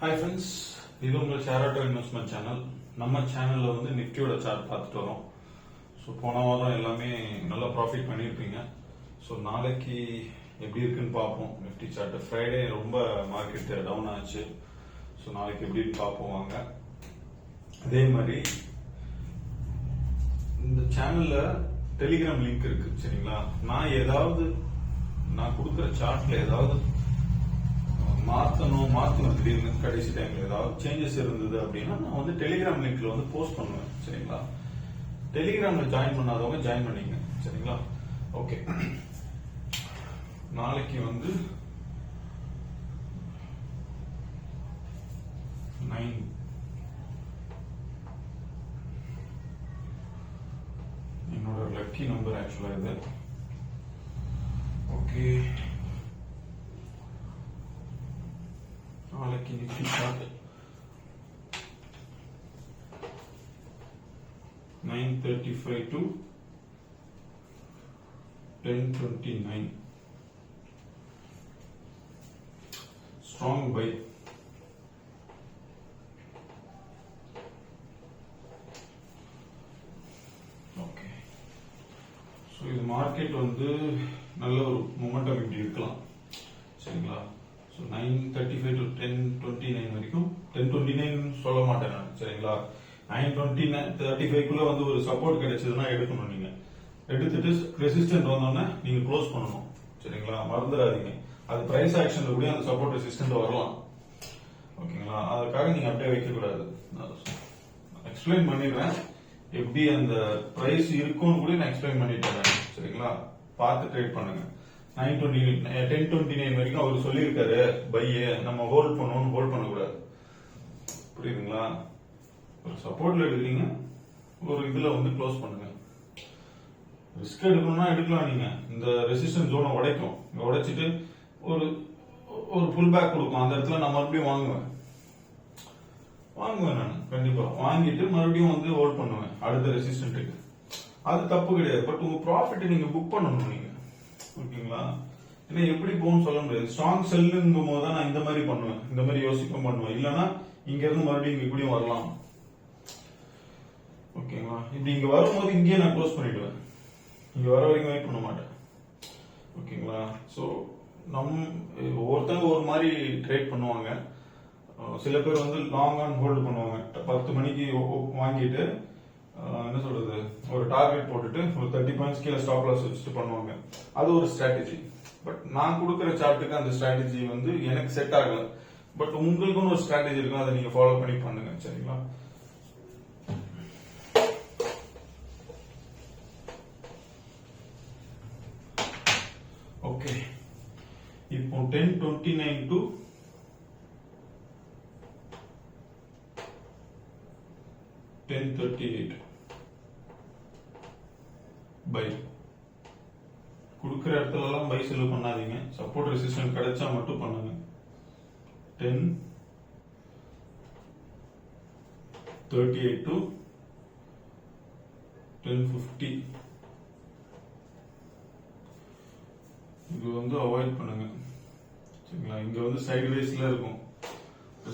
Hi friends, இது உங்கள் share investment channel. நம்ம சேனலில் வந்து நிஃப்டியோட சார்ட் பார்த்துட்டு வரோம். ஸோ போன வாரம் எல்லாமே நல்லா ப்ராஃபிட் பண்ணியிருப்பீங்க. ஸோ நாளைக்கு எப்படி இருக்குன்னு பார்ப்போம். நிஃப்டி சார்ட் ஃப்ரைடே ரொம்ப மார்க்கெட் டவுன் ஆச்சு. ஸோ நாளைக்கு எப்படின்னு பார்ப்போம் வாங்க. அதே மாதிரி இந்த சேனலில் டெலிகிராம் லிங்க் இருக்கு, சரிங்களா? நான் கொடுக்குற சார்ட்ல ஏதாவது மாத்தணும் திடீர்னு கடைசி டைம்ல ஏதாவது சேஞ்சஸ் இருந்தது அப்படின்னா நான் வந்து டெலிகிராம் லிங்க்ல வந்து போஸ்ட் பண்ணுவேன், சரிங்களா? டெலிகிராம்ல ஜாயின் பண்ணாதவங்க ஜாயின் பண்ணிங்க, சரிங்களா? ஓகே, நாளைக்கு வந்து 9 என்னோட லக்கி நம்பர் ஆக்சுவலா இது. ஓகே, நாளைக்கு Nifty chart 9:35 to 10:29 strong buy. Okay, so இது மார்க்கெட் வந்து நல்ல ஒரு மொமெண்டம் இப்படி இருக்கலாம், சரிங்களா? 9:35 to 10:29 வரைக்கும் 10:29 சொல்ல மாட்டேன் நான், சரிங்களா? 9:35 வந்து ஒரு சப்போர்ட் கிடைச்சதுன்னா எடுக்கணும். நீங்க எடுத்துட்டு ரெசிஸ்டன்ட் வந்தோடனே நீங்க க்ளோஸ் பண்ணணும், சரிங்களா? மறந்துடாதீங்க. அது பிரைஸ் ஆக்ஷன்ல கூட அந்த சப்போர்ட் ரெசிஸ்டன்ட் வரலாம், ஓகேங்களா? அதுக்காக நீங்க அப்படியே வைக்க கூடாது. எக்ஸ்பிளைன் பண்ணிடுறேன் எப்படி அந்த பிரைஸ் இருக்கும்னு கூட நான் எக்ஸ்பிளைன் பண்ணிட்டேன், சரிங்களா? பார்த்து ட்ரேட் பண்ணுங்க. 10:29 வரைக்கும் அவர் சொல்லியிருக்காரு பைய, நம்ம ஹோல்ட் பண்ணணும், ஹோல்ட் பண்ணக்கூடாது, புரியுதுங்களா? ஒரு சப்போர்ட்ல எடுக்கிறீங்க, ஒரு இதுல வந்து க்ளோஸ் பண்ணுங்க. ரிஸ்க் எடுக்கணும்னா எடுக்கலாம். நீங்க இந்த ரெசிஸ்டன்ஸ் ஜோனை உடைச்சிட்டு ஒரு புல் பேக் கொடுக்கும், அந்த இடத்துல நான் மறுபடியும் வாங்குவேன் நான் கண்டிப்பா வாங்கிட்டு மறுபடியும் வந்து ஹோல்ட் பண்ணுவேன் அடுத்த ரெசிஸ்டன்ட்டுக்கு. அது தப்பு கிடையாது. பட் உங்க ப்ராஃபிட் நீங்க புக் பண்ணணும் நீங்க, ஓகேங்களா? ஏன்னா எப்படி போகும்னு சொல்ல முடியாது. ஸ்ட்ராங் செல்லுங்கும் போது தான் நான் இந்த மாதிரி பண்ணுவேன், இந்த மாதிரி யோசிக்க பண்ணுவேன். இல்லைன்னா இங்க இருந்து மறுபடியும் இங்க இப்படியும் வரலாம், ஓகேங்களா? இப்படி இங்க வரும்போது இங்கேயே நான் க்ளோஸ் பண்ணிடுவேன், இங்க வர வரைக்கும் வெயிட் பண்ண மாட்டேன், ஓகேங்களா? ஸோ ஒவ்வொருத்தங்க ஒரு மாதிரி ட்ரேட் பண்ணுவாங்க. சில பேர் வந்து லாங் ஆன் ஹோல்டு பண்ணுவாங்க. 10 மணிக்கு வாங்கிட்டு என்ன சொல்றது, ஒரு டார்கெட் போட்டுட்டு ஒரு 30 பாயிண்ட்ஸ் கீழே ஸ்டாப் லாஸ் வச்சுட்டு பண்ணுவாங்க. அது ஒரு ஸ்ட்ராட்டஜி. பட் நான் கொடுக்குற சார்ட்டுக்கு அந்த ஸ்ட்ராட்டஜி வந்து எனக்கு செட் ஆகல. பட் உங்களுக்குன்னு ஒரு ஸ்ட்ராட்டஜி இருக்கும், அதை நீங்க ஃபாலோ பண்ணி பண்ணுங்க, சரிங்களா? ஓகே, இப்போ 10:29 to 10:38 பை. கொடுக்கிற இடத்துல எல்லாம் பை செல் பண்ணாதீங்க. சப்போர்ட் ரெசிஸ்டன்ஸ் கிடைச்சா மட்டும் பண்ணுங்க. 10:38 to 10:50 இது வந்து அவாய்ட் பண்ணுங்க, சரிங்களா? இங்க வந்து சைட்வேஸ்ல இருக்கும்.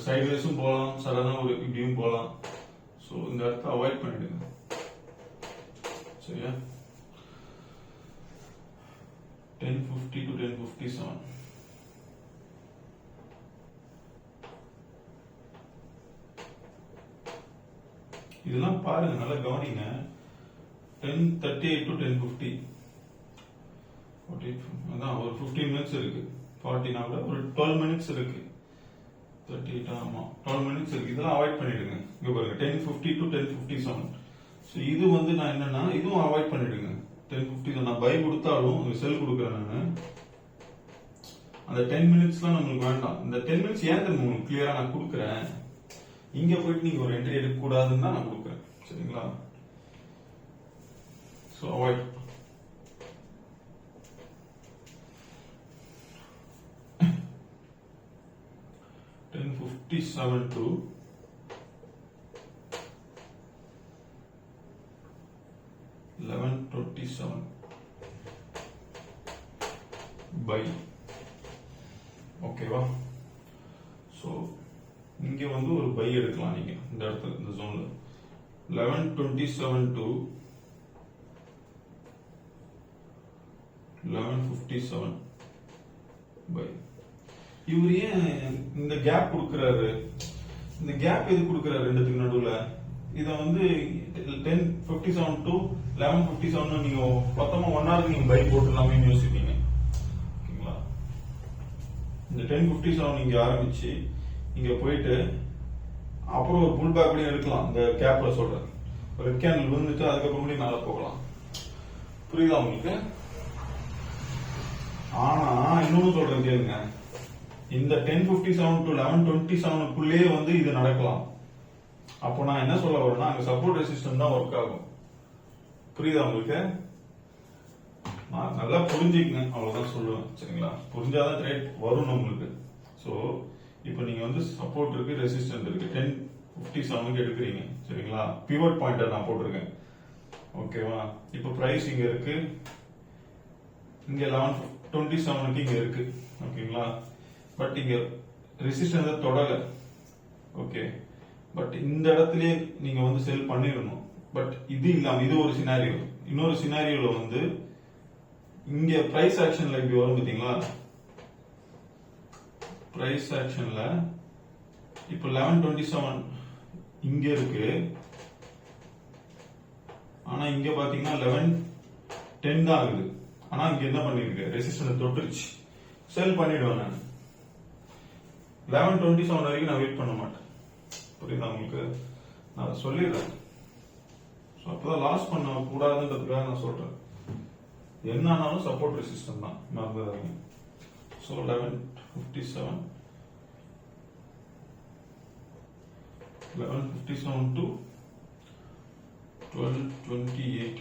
சைட்வேஸும் போகலாம், சடனா ஒரு இப்படியும் போகலாம். ஸோ இந்த இடத்த அவாய்ட் பண்ணிடுங்க, சரியா? 10:50 to 10:57 இதெல்லாம் பாருங்க, நல்லா கவனிங்க. 10:38 to 10:50 அதான் ஒரு 15 மினிட்ஸ் இருக்கு. 40 ஒரு 12 மினிட்ஸ் இருக்கு. 38 ஆமா 12 மினிட்ஸ் இருக்கு. இதெல்லாம் அவாய்ட் பண்ணிடுங்க. இங்க பாருங்க 10:50 to 10:57. ஸோ இது வந்து நான் என்னன்னா இதுவும் அவாய்ட் பண்ணிடுங்க. 10:50 நான் பை கொடுத்தாலும் செல் கொடுக்குறேன் நான். அந்த 10 மினிட்ஸ்லாம் நம்மளுக்கு வேண்டாம். இந்த 10 மினிட்ஸ் ஏன் தெரியும் உங்களுக்கு கிளியரா நான் கொடுக்குறேன். இங்க போயிட்டு நீங்க ஒரு என்ட்ரி எடுக்க கூடாதுன்னு தான் நான் கொடுக்குறேன், சரிங்களா? So avoid. $10.57 to $11.27 by. ஓகேவா? ஸோ இங்க வந்து ஒரு பை எடுக்கலாம் நீங்க இந்த இடத்துல இந்த ஜோன்ல 1127 to 1157 பை. இவர் ஏன் இந்த கேப் கொடுக்கறாரு? இந்த கேப் எது கொடுக்கறாரு ரெண்டுத்துக்கு நடுவுல? இத வந்து 1057 to 1157 நீங்க மொத்தமா 1 hour நீங்க பை போட்டுலாமே யோசிப்பீங்க. ஓகேங்களா? இந்த 1057 நீங்க ஆரம்பிச்சு இங்க போயிட்டு அப்புறம் ஒரு புல் பேக் கூட எடுக்கலாம். இந்த கேப்ல சொல்றேன். ஒரு ரெட் கேண்டில் விழுந்துட்டு அதுக்கப்புறம் மேல போகலாம். புரியுதா உங்களுக்கு? ஆனா இன்னொன்னு சொல்றேன் கேளுங்க. இந்த 1057 to 1127 வந்து இது நடக்கலாம். அப்போ நான் என்ன சொல்ல வரேன்னா அங்க சப்போர்ட் ரெசிஸ்டன்ஸ் தான் ஒர்க் ஆகும். புரியுதா உங்களுக்கு? நான் நல்லா புரிஞ்சுக்கங்க, அவ்வளவுதான் சொல்லுவேன். சரிங்களா? புரிஞ்சாதான் ட்ரேட் வரும் உங்களுக்கு. சோ இப்போ நீங்க வந்து சப்போர்ட் இருக்கு, ரெசிஸ்டன்ஸ் இருக்கு. 1057 எடுக்கிறீங்க. சரிங்களா? பிவட் பாயிண்டர் நான் போட்டிருக்கேன். ஓகேவா? இப்போ பிரைஸ் இங்க இருக்கு, இங்க 1127 இங்க இருக்கு. ஓகேங்களா? பட் இங்க ரெசிஸ்டன்ஸ் தொடல. ஓகே, பட் இந்த இடத்துலயே நீங்க வந்து செல் பண்ணிடணும். பட் இது இல்லாம இது ஒரு சினாரியோ. இன்னொரு சினாரியோல வந்து இங்க பிரைஸ் ஆக்ஷன்ல இப்படி வரும் பாத்தீங்களா? பிரைஸ் ஆக்ஷன்ல இப்போ 1127 இங்க இருக்கு. ஆனா இங்க பாத்தீங்கன்னா 1110 தான் ஆகுது. ஆனா இங்க என்ன பண்ணிருக்கு? ரெசிஸ்டன்ஸ் தொட்டுருச்சு. செல் பண்ணிடுவேன் நான். 1127 வரைக்கும் நான் வெயிட் பண்ண மாட்டேன். புரியுதா உங்களுக்கு? நான் சொல்லிடுறேன். அப்பதான் லாஸ் பண்ண கூடாதுன்றதுக்காக நான் சொல்றேன். என்ன ஆனாலும் சப்போர்ட் ரெசிஸ்டன்ஸ் தான், மறந்துடாதீங்க. So 1157 to 1228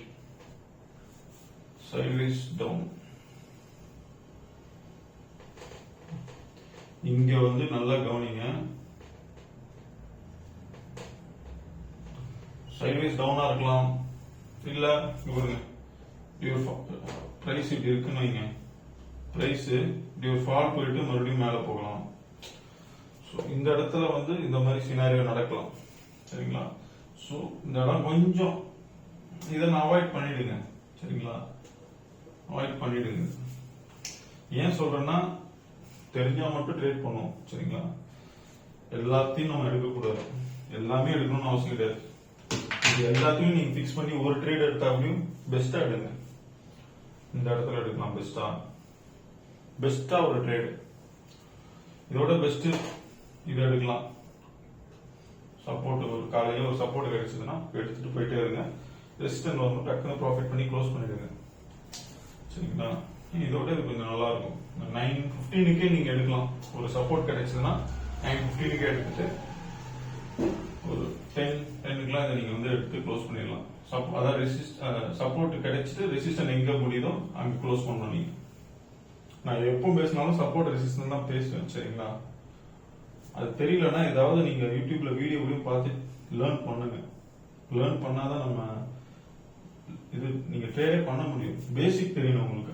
sideways down. இங்க வந்து நல்லா கவனிங்க. சைட்வேஸ் டவுனா இருக்கலாம், இல்ல இவருங்க பிரைஸ் இப்படி இருக்குன்னு வைங்க. பிரைஸ் இப்படி ஒரு ஃபால் போயிட்டு மறுபடியும் மேல போகலாம். ஸோ இந்த இடத்துல வந்து இந்த மாதிரி சினாரியோ நடக்கலாம். சரிங்களா? ஸோ இந்த இடம் கொஞ்சம் இதை நான் அவாய்ட் பண்ணிடுங்க. சரிங்களா? அவாய்ட் பண்ணிடுங்க. ஏன் சொல்றேன்னா தெரிஞ்சா மட்டும் ட்ரேட் பண்ணுவோம். சரிங்களா? எல்லாத்தையும் நம்ம எடுக்கக்கூடாது. எல்லாமே எடுக்கணும்னு அவசியம் கிடையாது. இது எல்லாத்தையும் நீங்க பிக்ஸ் பண்ணி ஒரு ட்ரேட் எடுத்தாலும் பெஸ்டா எடுங்க. இந்த இடத்துல எடுக்கலாம் பெஸ்டா ஒரு ட்ரேட். இதோட பெஸ்ட் இது எடுக்கலாம். சப்போர்ட் ஒரு காலையில ஒரு சப்போர்ட் கிடைச்சதுன்னா எடுத்துட்டு போயிட்டே இருங்க. ரெசிஸ்டன்ஸ் வந்து டக்குன்னு ப்ராஃபிட் பண்ணி க்ளோஸ் பண்ணிடுங்க. சரிங்களா? இதோட இது கொஞ்சம் நல்லா இருக்கும். 9:15 நீங்க எடுக்கலாம். ஒரு சப்போர்ட் கிடைச்சதுன்னா 9:15 எடுத்துட்டு ஒரு 10:10 இதை நீங்க வந்து எடுத்து க்ளோஸ் பண்ணிடலாம். அதாவது சப்போர்ட் கிடைச்சிட்டு ரெசிஸ்டன்ஸ் எங்க முடியுதோ அங்க க்ளோஸ் பண்ணணும். நீங்க நான் எப்போ பேசினாலும் சப்போர்ட் ரெசிஸ்டன்ஸ் தான் பேசுவேன். சரிங்களா? அது தெரியலன்னா ஏதாவது நீங்க யூடியூப்ல வீடியோவையும் பார்த்து லேர்ன் பண்ணுங்க. லேர்ன் பண்ணாதான் நம்ம இது நீங்க ட்ரேடே பண்ண முடியும். பேசிக் தெரியணும் உங்களுக்கு.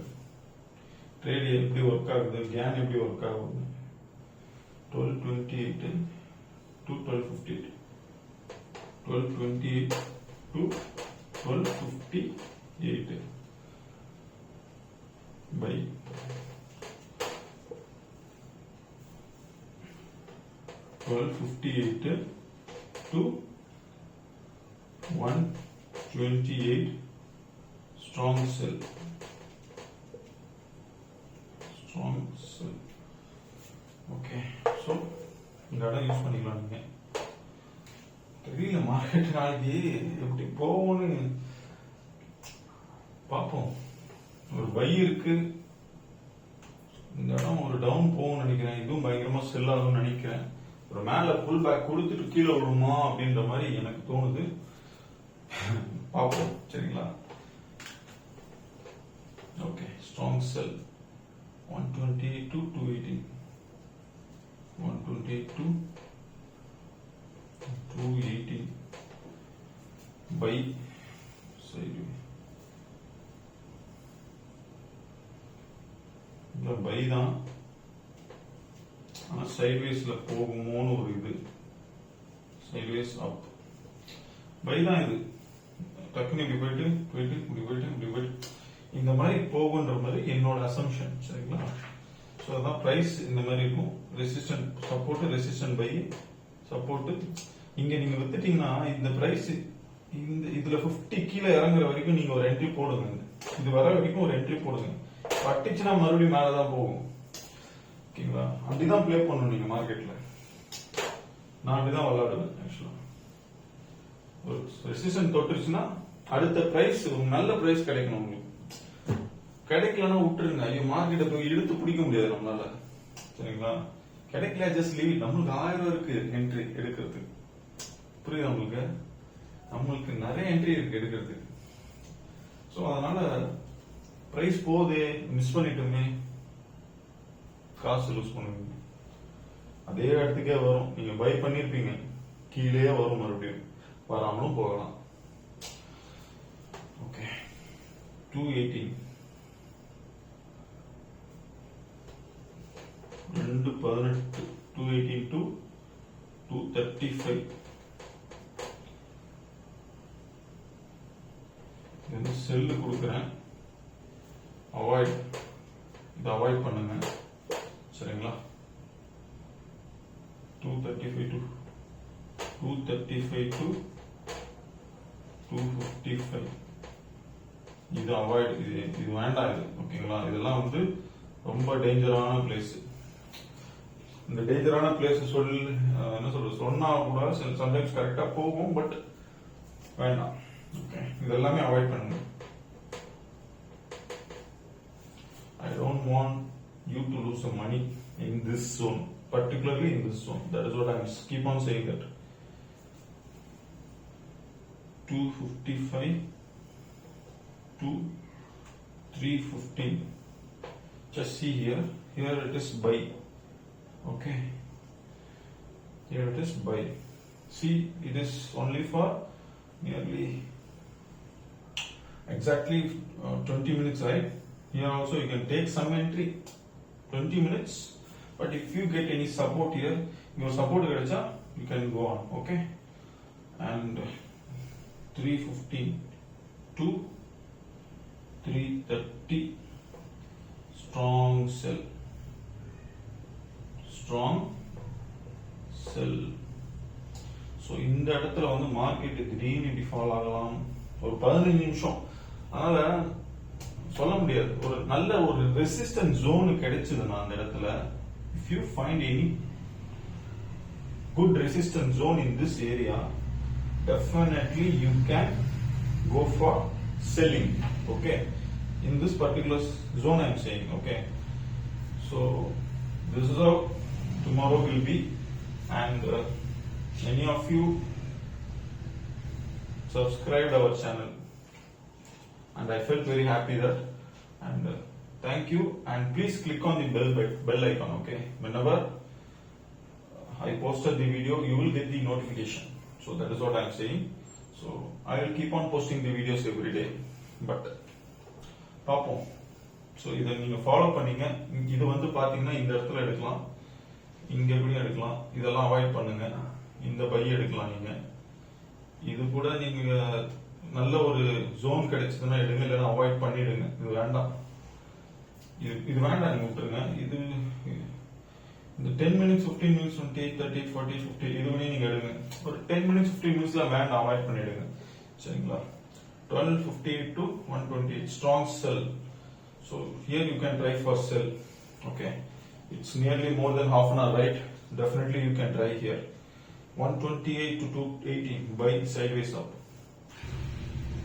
ட்ரேட் எப்படி ஒர்க் ஆகுது, கேன் எப்படி ஒர்க் ஆகுது. 1228 to 1258 1228 to 1258 by 1258 to 128 strong sell. Okay, so இந்த இடம் யூஸ் பண்ணிக்கலாம். நீங்க தெரியல மார்க்கெட் நாளைக்கு எப்படி போகும்னு பார்ப்போம். ஒரு பை இருக்கு. இந்த இடம் ஒரு டவுன் போகும்னு நினைக்கிறேன். இதுவும் பயங்கரமா செல் ஆகும்னு நினைக்கிறேன். ஒரு மேல புல் பேக் கொடுத்துட்டு கீழே விழுமா அப்படின்ற மாதிரி எனக்கு தோணுது. பார்ப்போம். சரிங்களா? Okay, strong sell 128 to 218 128 to 218 by side. இந்த பை தான், ஆனா சைட்வேஸ்ல போகுமோன்னு ஒரு இது. சைட்வேஸ் அப் பை தான் இது. டக்குனு இப்படி போயிட்டு இப்படி போயிட்டு இந்த மாதிரி போகுன்ற மாதிரி என்னோட அசம்ஷன். சரிங்களா? ஸோ அதான் பிரைஸ் இந்த மாதிரி இருக்கும். Resistant support, resistant buy, support. இங்க நீங்க வித்துட்டீங்கன்னா இந்த பிரைஸ் இந்த இதுல 50 கீழே இறங்குற வரைக்கும் நீங்க ஒரு என்ட்ரி போடுங்க. இது வர வரைக்கும் ஒரு என்ட்ரி போடுங்க. பட்டுச்சுன்னா மறுபடியும் மேலதான் போகும். ஓகேங்களா? அப்படிதான் பிளே பண்ணணும் நீங்க மார்க்கெட்ல. நான் அப்படிதான் விளையாடுவேன். ஆக்சுவலா ஒரு ரெசிஸ்டன்ட் தொட்டுருச்சுன்னா அடுத்த பிரைஸ் ஒரு நல்ல பிரைஸ் கிடைக்கணும் உங்களுக்கு. கிடைக்கலன்னா விட்டுருங்க. ஐயோ மார்க்கெட்டை போய் இழுத்து பிடிக்க முடியாது நம்மளால. சரிங்களா? கிடைக்கல ஜஸ்ட் லீவ். நம்மளுக்கு 1000 இருக்கு என்ட்ரி எடுக்கிறதுக்கு. புரியுது உங்களுக்கு? நம்மளுக்கு நிறைய என்ட்ரி இருக்கு எடுக்கிறதுக்கு. ஸோ அதனால பிரைஸ் போதே மிஸ் பண்ணிட்டோமே, காசு லூஸ் பண்ணுவீங்க. அதே இடத்துக்கே வரும். நீங்க பை பண்ணிருப்பீங்க, கீழே வரும், மறுபடியும் வராமலும் போகலாம். Okay, 218 218 218 to 235. இது செல்லு கொடுக்குறேன். அவாய்ட், இதை அவாய்ட் பண்ணுங்க. சரிங்களா? 235 to 255. இது அவாய்ட். இது வேண்டாம். இது ஓகேங்களா? இதெல்லாம் வந்து ரொம்ப டேஞ்சரான பிளேஸ். இந்த டேஞ்சரான பிளேஸ் என்ன சொல்றது, சொன்னா கூட சம்டைம்ஸ் கரெக்டா போகும், பட் வேண்டாம். ஓகே, இதெல்லாமே அவாய்ட் பண்ணுங்க. I don't want you to lose some money in this zone, particularly in this zone. That is what I keep on saying that. 255 to 315. Just see here. Here it is buy. Okay. Here it is buy. See, it is only for nearly exactly 20 minutes, right? Here also you can take some entry, 20 minutes. But if you get any support here, your support getacha, you can go on. Okay. And 315 to 330, strong sell. So இந்த இடத்துல வந்து market திடீர்னு இப்படி fall ஆகலாம். ஒரு 15 நிமிஷம். அதனால சொல்ல முடியாது. ஒரு நல்ல ஒரு ரெசிஸ்டன்ட் ஜோன் கிடைச்சதுன்னா அந்த இடத்துல, if you find any good resistance zone in this area, definitely you can go for selling. Okay, in this particular zone I am saying. Okay, so this is how tomorrow will be, and many of you subscribed our channel, and I felt very happy that, and thank you, and please click on the bell icon. Okay, whenever I posted the video, you will get the notification. So that is what I am saying. So I will keep on posting the videos every day, but பாப்போம். So இதை நீங்க follow பண்ணீங்க. இது வந்து பாத்தீங்கன்னா இந்த இடத்துல எடுக்கலாம், இங்க எப்படியும் எடுக்கலாம். இதெல்லாம் அவாய்ட் பண்ணுங்க. இந்த பை எடுக்கலாம் நீங்க. இது கூட நீங்க நல்ல ஒரு ஜோன் கிடைச்சதுன்னா எடுங்க, இல்லைன்னா அவாய்ட் பண்ணிடுங்க. இது வேண்டாம், இது வேண்டாம், நீங்க விட்டுருங்க. இது இந்த 10 minutes 15 minutes 20 30 40 50 இது வரையும் நீங்க எடுங்க. ஒரு 10 minutes 15 minutesல வேண்டாம், அவாய்ட் பண்ணிடுங்க. சரிங்களா? 1250 to 128, strong sell. So here you can try for sell. Okay, it's nearly more than half an hour, right? Definitely you can try here. 128 to 280, buy sideways up.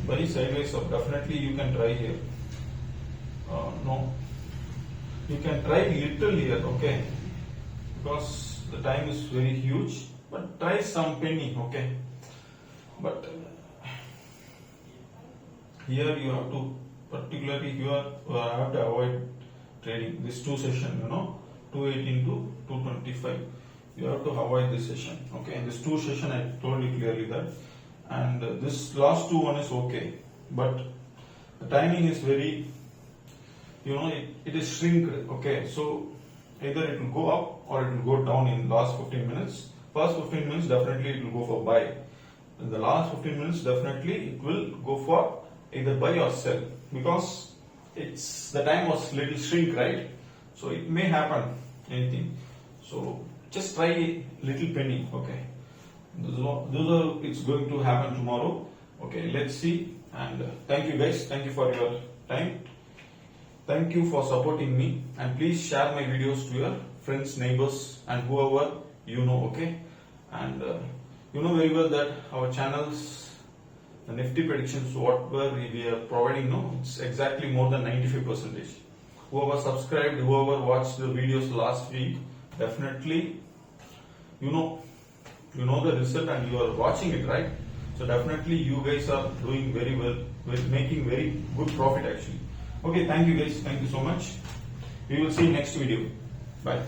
Buy sideways up. Definitely you can try here. No, you can try little here. Okay, because the time is very huge. But try some penny. Okay, but here you have to, particularly here have to avoid trading this two session. 218 to 225. You have to avoid this session. Okay, this two session I told you clearly that, and this last two one is okay, but the timing is very, it is shrinked. Okay, so either it will go up or it will go down in last 15 minutes. First 15 minutes definitely it will go for buy. In the last 15 minutes definitely it will go for either buy or sell, because it's the time was little shrink, right? So it may happen anything. So just try little penny. Okay, those are it's going to happen tomorrow. Okay, let's see. And thank you guys, thank you for your time, thank you for supporting me, and please share my videos to your friends, neighbors and whoever you know. Okay, and you know very well that our channels, the Nifty predictions, whatever we are providing, no, it's exactly more than 95%. Whoever subscribed, whoever watched the videos last week, definitely you know the result and you are watching it, right? So definitely you guys are doing very well with making very good profit actually. Okay, thank you guys, thank you so much. We will see next video. Bye.